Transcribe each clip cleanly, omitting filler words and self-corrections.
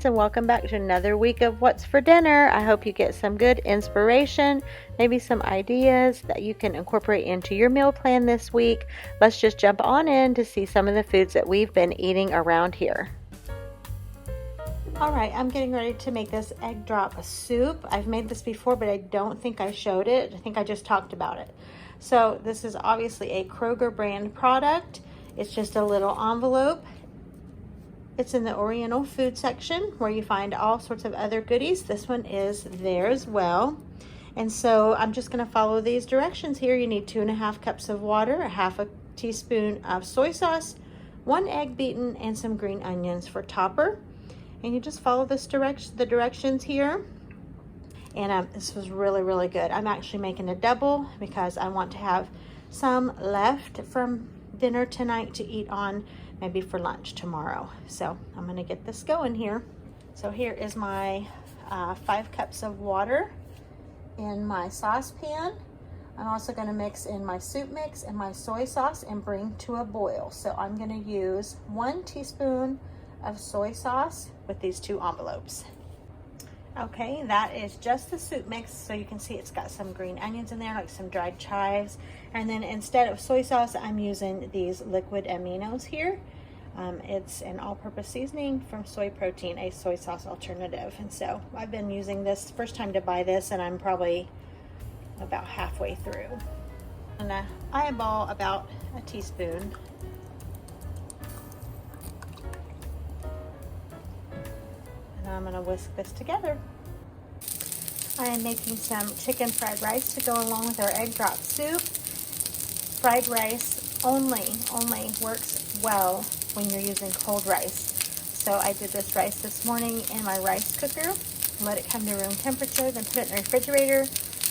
friends, and welcome back to another week of What's for Dinner. I hope you get some good inspiration, maybe some ideas that you can incorporate into your meal plan this week. Let's just jump on in to see some of the foods that we've been eating around here. Alright, I'm getting ready to make this egg drop soup. I've made this before, but I don't think I showed it. I think I just talked about it. So this is obviously a Kroger brand product. It's just a little envelope. It's in the Oriental food section where you find all sorts of other goodies. This one is there as well. And so I'm just going to follow these directions here. You need 2.5 cups of water, a half a teaspoon of soy sauce, 1 egg beaten, and some green onions for topper. And you just follow the directions here. And this was really, really good. I'm actually making a double because I want to have some left from dinner tonight to eat on maybe for lunch tomorrow. So I'm gonna get this going here. So here is my 5 cups of water in my saucepan. I'm also gonna mix in my soup mix and my soy sauce and bring to a boil. So I'm gonna use 1 teaspoon of soy sauce with these 2 envelopes. Okay, that is just the soup mix. So you can see it's got some green onions in there, like some dried chives. And then instead of soy sauce, I'm using these liquid aminos here. It's an all-purpose seasoning from soy protein, a soy sauce alternative. And so I've been using this, first time to buy this, and I'm probably about halfway through. And I eyeball about a teaspoon. And I'm gonna whisk this together. I am making some chicken fried rice to go along with our egg drop soup. Fried rice only works well when you're using cold rice. So I did this rice this morning in my rice cooker, let it come to room temperature, then put it in the refrigerator,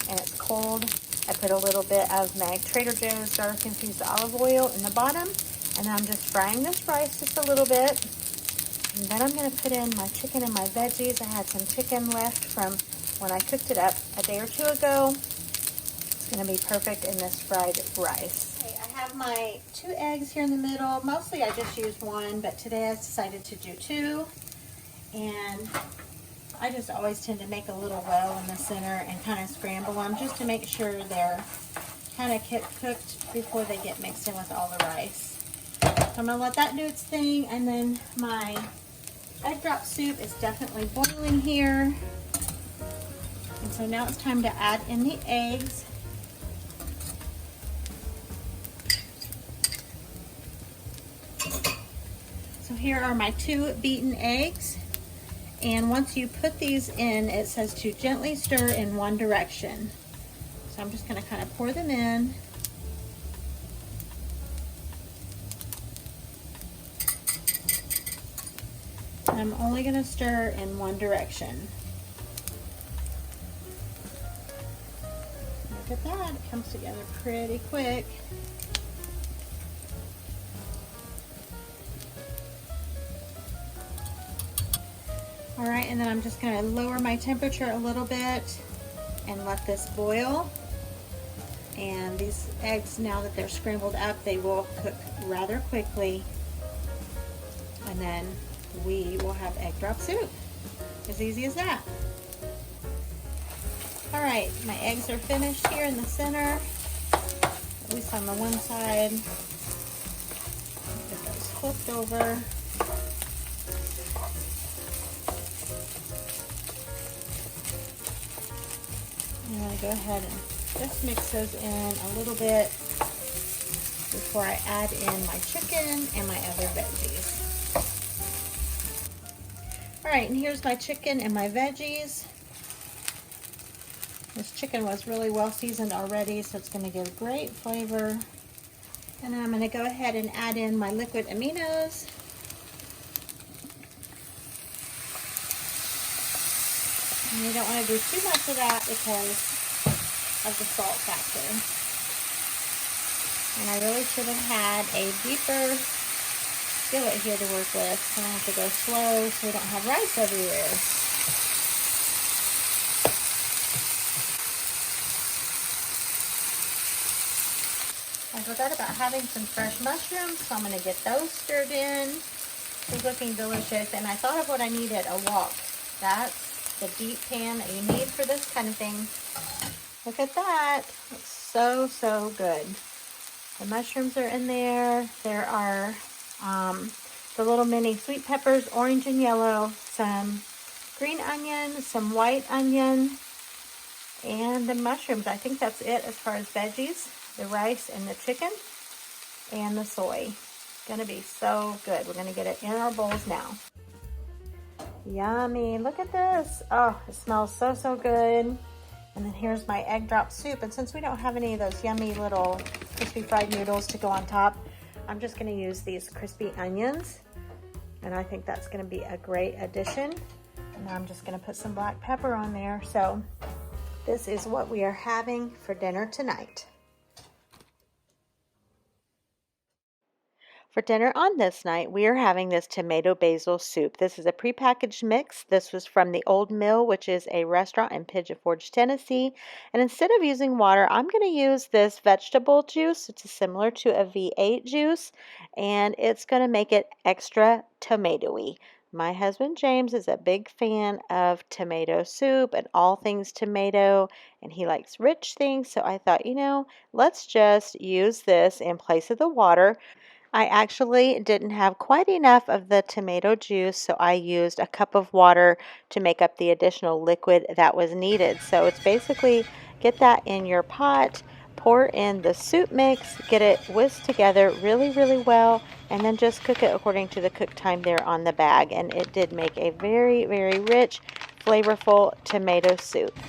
and it's cold. I put a little bit of my Trader Joe's dark infused olive oil in the bottom, and then I'm just frying this rice just a little bit. And then I'm gonna put in my chicken and my veggies. I had some chicken left from when I cooked it up a day or 2 ago. It's gonna be perfect in this fried rice. Okay, I have my 2 eggs here in the middle. Mostly I just used 1, but today I decided to do 2. And I just always tend to make a little well in the center and kind of scramble them just to make sure they're kind of cooked before they get mixed in with all the rice. So I'm gonna let that do its thing, and then my egg drop soup is definitely boiling here. And so now it's time to add in the eggs. So here are my 2 beaten eggs. And once you put these in, it says to gently stir in one direction. So I'm just gonna kind of pour them in. And I'm only gonna stir in one direction. Look at that, it comes together pretty quick. All right, and then I'm just gonna lower my temperature a little bit and let this boil. And these eggs, now that they're scrambled up, they will cook rather quickly. And then we will have egg drop soup. As easy as that. All right, my eggs are finished here in the center, at least on the one side. Get those flipped over. I'm going to go ahead and just mix those in a little bit before I add in my chicken and my other veggies. All right, and here's my chicken and my veggies. This chicken was really well seasoned already, so it's going to give great flavor. And then I'm going to go ahead and add in my liquid aminos. And you don't want to do too much of that because of the salt factor. And I really should have had a deeper skillet here to work with, so I have to go slow so we don't have rice everywhere. I forgot about having some fresh mushrooms, so I'm going to get those stirred in. It's looking delicious, and I thought of what I needed, a wok. That's the deep pan that you need for this kind of thing. Look at that. It's so, so good. The mushrooms are in there. There are the little mini sweet peppers, orange and yellow, some green onion, some white onion, and the mushrooms. I think that's it as far as veggies. The rice and the chicken and the soy. Gonna be so good. We're gonna get it in our bowls now. Yummy. Look at this. Oh, it smells so, so good. And then here's my egg drop soup. And since we don't have any of those yummy little crispy fried noodles to go on top, I'm just gonna use these crispy onions. And I think that's gonna be a great addition. And I'm just gonna put some black pepper on there. So this is what we are having for dinner tonight. For dinner on this night, we are having this tomato basil soup. This is a prepackaged mix. This was from the Old Mill, which is a restaurant in Pigeon Forge, Tennessee. And instead of using water, I'm going to use this vegetable juice. It's similar to a V8 juice, and it's going to make it extra tomatoey. My husband James is a big fan of tomato soup and all things tomato, and he likes rich things. So I thought, let's just use this in place of the water. I actually didn't have quite enough of the tomato juice, so I used a cup of water to make up the additional liquid that was needed. So it's basically get that in your pot, pour in the soup mix, get it whisked together really, really well, and then just cook it according to the cook time there on the bag. And it did make a very, very rich, flavorful tomato soup.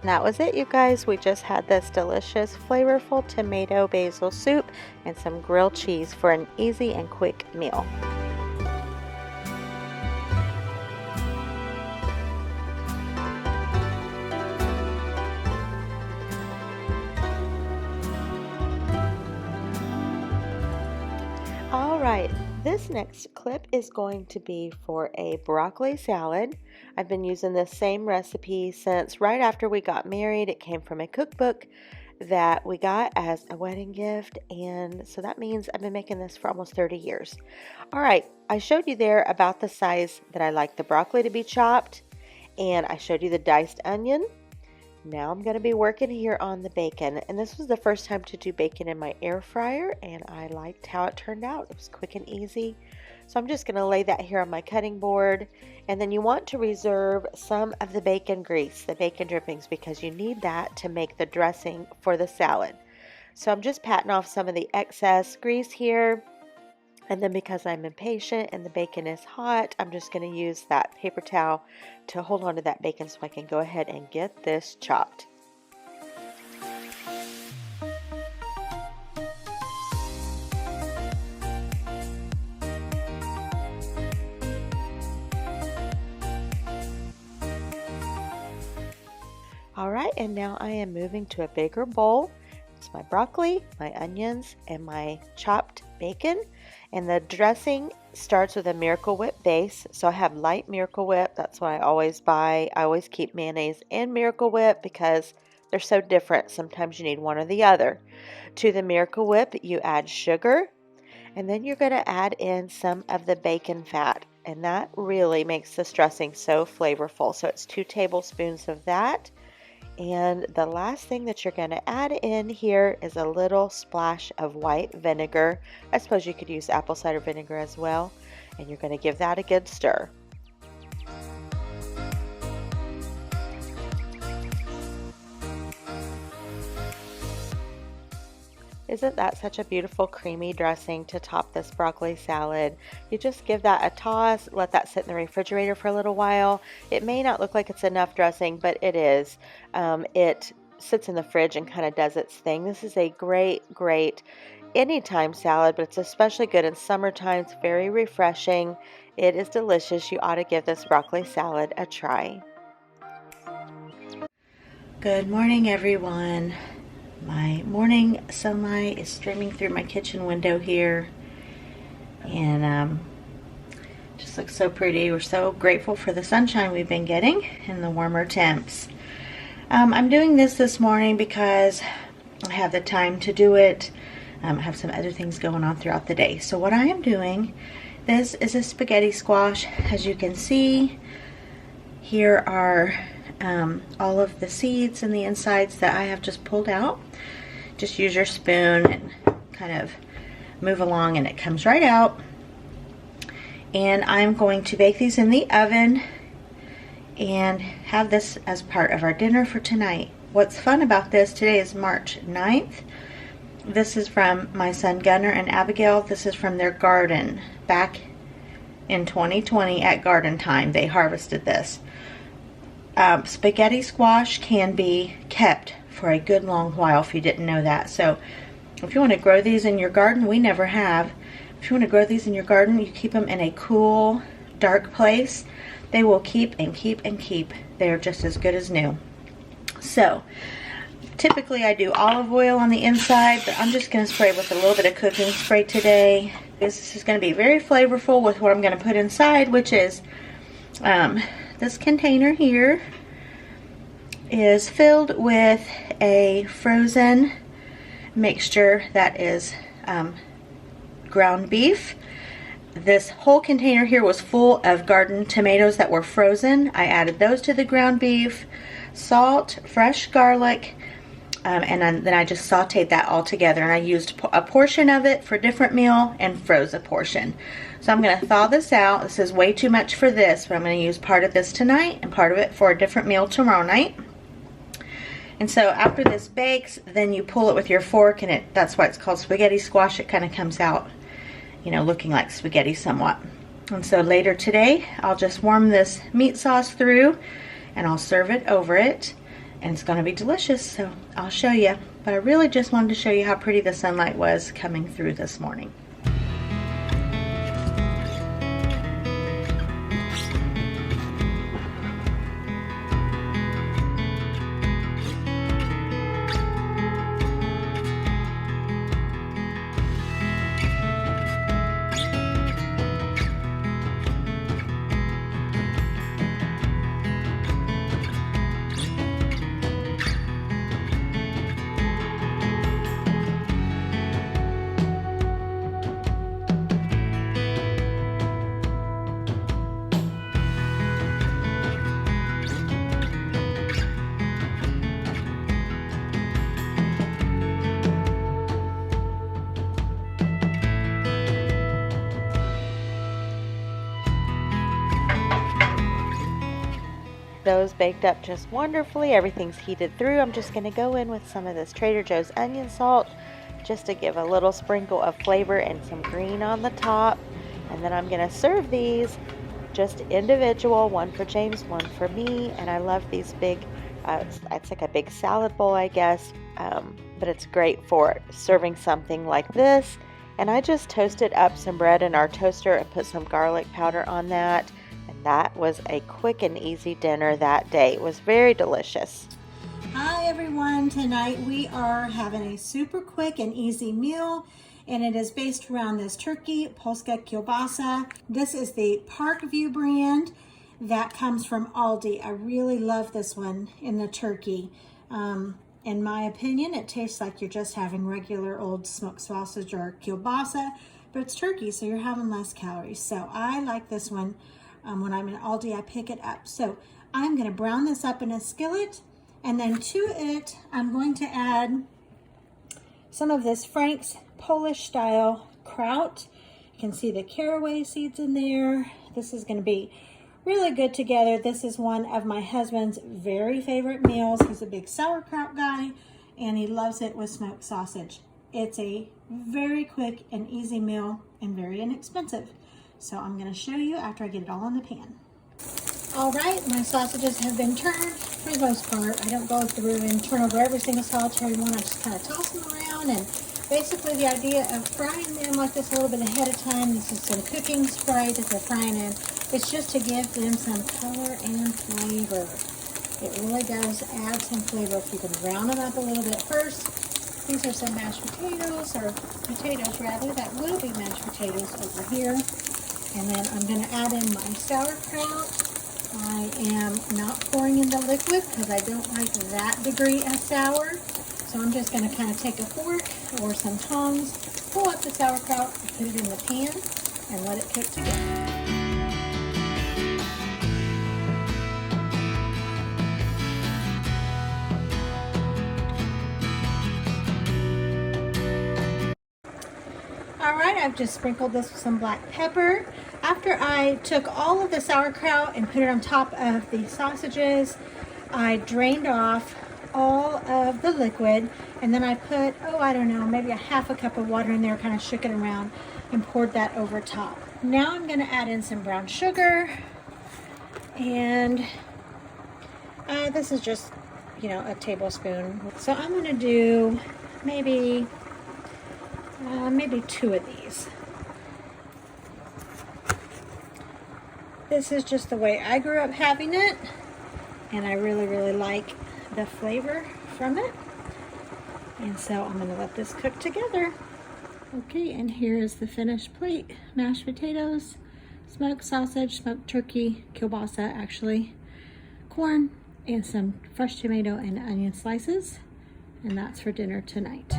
And that was it, you guys. We just had this delicious, flavorful tomato basil soup and some grilled cheese for an easy and quick meal. All right, this next clip is going to be for a broccoli salad. I've been using this same recipe since right after we got married. It came from a cookbook that we got as a wedding gift, and so that means I've been making this for almost 30 years. All right, I showed you there about the size that I like the broccoli to be chopped, and I showed you the diced onion. Now I'm going to be working here on the bacon, and this was the first time to do bacon in my air fryer, and I liked how it turned out. It was quick and easy. So I'm just going to lay that here on my cutting board, and then you want to reserve some of the bacon grease, the bacon drippings, because you need that to make the dressing for the salad. So I'm just patting off some of the excess grease here, and then because I'm impatient and the bacon is hot, I'm just going to use that paper towel to hold on to that bacon so I can go ahead and get this chopped. All right, and now I am moving to a bigger bowl. It's my broccoli, my onions, and my chopped bacon. And the dressing starts with a Miracle Whip base. So I have light Miracle Whip. That's what I always buy. I always keep mayonnaise and Miracle Whip because they're so different. Sometimes you need one or the other. To the Miracle Whip, you add sugar, and then you're going to add in some of the bacon fat. And that really makes this dressing so flavorful. So it's 2 tablespoons of that. And the last thing that you're going to add in here is a little splash of white vinegar. I suppose you could use apple cider vinegar as well. And you're going to give that a good stir. Isn't that such a beautiful creamy dressing to top this broccoli salad? You just give that a toss, let that sit in the refrigerator for a little while. It may not look like it's enough dressing, but it is. It sits in the fridge and kind of does its thing. This is a great anytime salad, but it's especially good in summertime. It's very refreshing. It is delicious. You ought to give this broccoli salad a try. Good morning, everyone. My morning sunlight is streaming through my kitchen window here, and just looks so pretty. We're so grateful for the sunshine we've been getting and the warmer temps. I'm doing this morning because I have the time to do it. I have some other things going on throughout the day. So what I am doing, this is a spaghetti squash. As you can see, here are all of the seeds and the insides that I have just pulled out. Just use your spoon and kind of move along and it comes right out. And I'm going to bake these in the oven and have this as part of our dinner for tonight. What's fun about this, today is March 9th. This is from my son Gunnar and Abigail. This is from their garden back in 2020 at garden time. They harvested this. Spaghetti squash can be kept for a good long while if you didn't know that. So if you want to grow these in your garden, we never have. If you want to grow these in your garden, you keep them in a cool, dark place. They will keep and keep and keep. They're just as good as new. So typically I do olive oil on the inside, but I'm just going to spray with a little bit of cooking spray today. This is going to be very flavorful with what I'm going to put inside, which is this container here is filled with a frozen mixture that is ground beef. This whole container here was full of garden tomatoes that were frozen. I added those to the ground beef, salt, fresh garlic, and then I just sauteed that all together, and I used a portion of it for a different meal and froze a portion. So I'm going to thaw this out. This is way too much for this, but I'm going to use part of this tonight and part of it for a different meal tomorrow night. And so after this bakes, then you pull it with your fork, and that's why it's called spaghetti squash. It kind of comes out, you know, looking like spaghetti somewhat. And so later today, I'll just warm this meat sauce through, and I'll serve it over it, and it's going to be delicious. So I'll show you. But I really just wanted to show you how pretty the sunlight was coming through this morning. Those baked up just wonderfully. Everything's heated through. I'm just going to go in with some of this Trader Joe's onion salt just to give a little sprinkle of flavor and some green on the top. And then I'm going to serve these just individual, one for James, one for me. And I love these big, it's like a big salad bowl, I guess, but it's great for serving something like this. And I just toasted up some bread in our toaster and put some garlic powder on that. That was a quick and easy dinner that day. It was very delicious. Hi everyone, tonight we are having a super quick and easy meal, and it is based around this turkey, Polska kielbasa. This is the Parkview brand that comes from Aldi. I really love this one in the turkey. In my opinion, it tastes like you're just having regular old smoked sausage or kielbasa, but it's turkey, so you're having less calories. So I like this one. When I'm in Aldi, I pick it up. So I'm going to brown this up in a skillet, and then to it, I'm going to add some of this Frank's Polish style kraut. You can see the caraway seeds in there. This is going to be really good together. This is one of my husband's very favorite meals. He's a big sauerkraut guy, and he loves it with smoked sausage. It's a very quick and easy meal and very inexpensive. So I'm going to show you after I get it all in the pan. All right, my sausages have been turned. For the most part, I don't go through and turn over every single solitary one. I just kind of toss them around and Basically, the idea of frying them like this a little bit ahead of time, this is some cooking spray that they're frying in, it's just to give them some color and flavor. It really does add some flavor if you can brown them up a little bit first. These are some mashed potatoes, or potatoes rather, that will be mashed potatoes over here. And then I'm going to add in my sauerkraut. I am not pouring in the liquid because I don't like that degree of sour. So I'm just going to kind of take a fork or some tongs, pull up the sauerkraut, put it in the pan, and let it cook together. Alright, I've just sprinkled this with some black pepper. After I took all of the sauerkraut and put it on top of the sausages, I drained off all of the liquid, and then I put, I don't know, maybe a half a cup of water in there, kind of shook it around and poured that over top. Now I'm going to add in some brown sugar, and this is just, a tablespoon. So I'm going to do maybe 2 of these. This is just the way I grew up having it, and I really, really like the flavor from it. And so I'm going to let this cook together. Okay, and here is the finished plate. Mashed potatoes, smoked sausage, smoked turkey, kielbasa actually, corn, and some fresh tomato and onion slices. And that's for dinner tonight.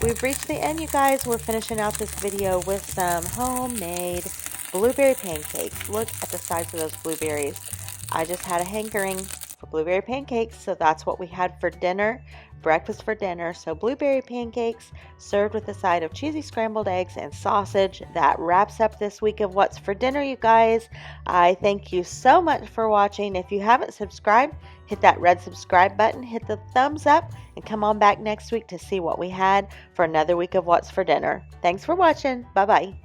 We've reached the end, you guys. We're finishing out this video with some homemade blueberry pancakes. Look at the size of those blueberries. I just had a hankering for blueberry pancakes, so that's what we had for dinner, breakfast for dinner. So blueberry pancakes served with a side of cheesy scrambled eggs and sausage. That wraps up this week of What's for Dinner, you guys. I thank you so much for watching. If you haven't subscribed, hit that red subscribe button, hit the thumbs up, and come on back next week to see what we had for another week of What's for Dinner. Thanks for watching. Bye-bye.